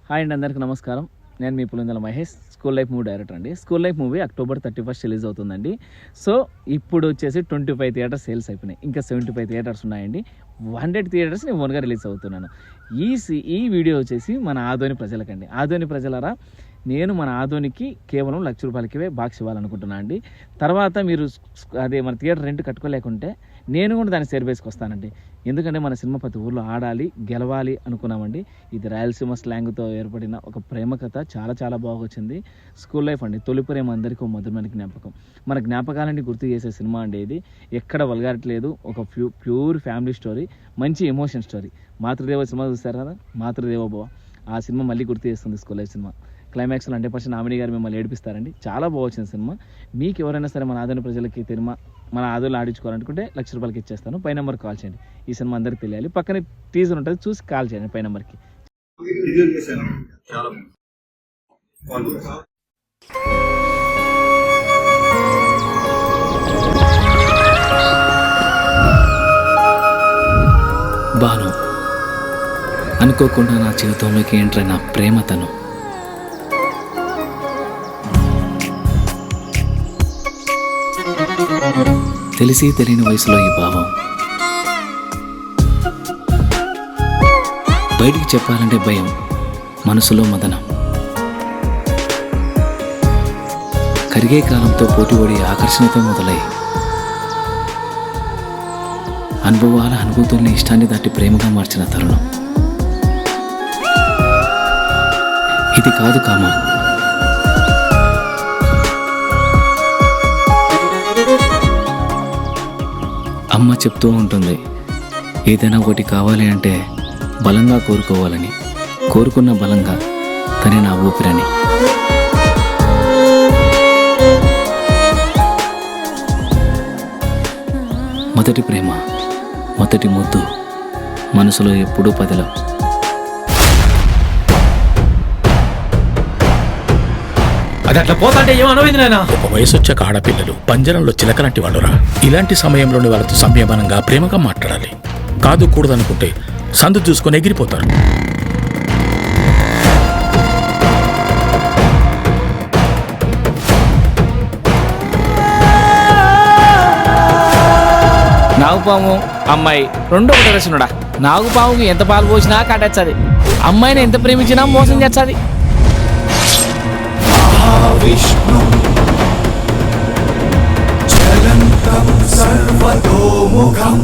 Hi అండి, అందరికీ నమస్కారం. నేను మీ Pulindala Mahesh, school life movie director అండి. School life movie October 31 release అవుతుందండి. సో ఇప్పుడు వచ్చేసి 25 థియేటర్స్ సేల్స్ అయిపోయినాయి. ఇంకా 75 థియేటర్స్ ఉన్నాయండి. 100 థియేటర్స్ నేను ఓన్గా రిలీజ్ అవుతున్నాను. ఈ వీడియో వచ్చేసి మన ఆదోని ప్రజలకండి. ఆదోని ప్రజలరా, నేను మన ఆదోనికి కేవలం ₹1,00,000 బాక్స్ ఇవ్వాలనుకుంటున్నాను అండి. తర్వాత మీరు అదే మన థియేటర్ రెంట్ కట్టుకోలేకుంటే నేను కూడా దాన్ని సేర్బేస్కి వస్తానండి. ఎందుకంటే మన సినిమా ప్రతి ఊర్లో ఆడాలి, గెలవాలి అనుకున్నామండి. ఇది రాయలసీమ స్లాంగ్తో ఏర్పడిన ఒక ప్రేమ కథ చాలా బాగా వచ్చింది. స్కూల్ లైఫ్ అండి, తొలి ప్రేమ అందరికీ ఒక మధురమైన జ్ఞాపకం. మన జ్ఞాపకాలని గుర్తు చేసే సినిమా అండి ఇది. ఎక్కడ వల్గారిటీ లేదు, ఒక ప్యూర్ ఫ్యామిలీ స్టోరీ, మంచి ఎమోషన్ స్టోరీ. మాతృదేవ సినిమా చూస్తారు కదా, మాతృదేవ భవ, ఆ సినిమా మళ్ళీ గుర్తు చేస్తుంది స్కూల్ లైఫ్ సినిమా. క్లైమాక్స్లో 100% నామినీ గారు మిమ్మల్ని ఏడిపిస్తారండి. చాలా బాగా వచ్చిన సినిమా. మీకు ఎవరైనా సరే మన ఆదోని ప్రజలకి మన ఆదోని ఆడించుకోవాలనుకుంటే ₹1,00,000 ఇచ్చేస్తాను. పై నెంబర్కి కాల్ చేయండి. ఈ సినిమా అందరికీ తెలియాలి. పక్కనే టీజర్ ఉంటుంది, చూసి కాల్ చేయండి పై నెంబర్కి. బాను, అనుకోకుండా నా జీవితంలోకి ఎంటర్ అయిన ప్రేమ తను. తెలిసి తెలియని వయసులో ఈ భావం బయటికి చెప్పాలంటే భయం, మనసులో మదనం. కరిగే కాలంతో పోటీపడి ఆకర్షణతో మొదలై అనుభవాల అనుభూతుల్ని ఇష్టాన్ని దాటి ప్రేమగా మార్చిన తరుణం ఇది. కాదు కామా, అమ్మ చెప్తూ ఉంటుంది, ఏదైనా ఒకటి కావాలి అంటే బలంగా కోరుకోవాలని, కోరుకున్న బలంగా తనే నా ఊపిరని. మొదటి ప్రేమ, మొదటి ముద్దు, మనసులో ఎప్పుడూ పదిలం. అది అట్లా పోతాంటే ఏమనమైంది నాయనా? ఒక వయసు వచ్చాక ఆడపిల్లలు పంజరంలో చిలకలాంటి వాళ్ళురా. ఇలాంటి సమయంలోనే వాళ్ళతో సంయమనంగా ప్రేమగా మాట్లాడాలి. కాదు కూడదనుకుంటే సందు చూసుకొని ఎగిరిపోతారు. నాగుపాము అమ్మాయి రెండు ఒకటి రచనుడా. నాగుపాముకి ఎంత పాలు పోసినా కాటేస్తుంది, అమ్మాయిని ఎంత ప్రేమించినా మోసం చేస్తుంది. విష్ణు చలంతం సర్వతోముఖం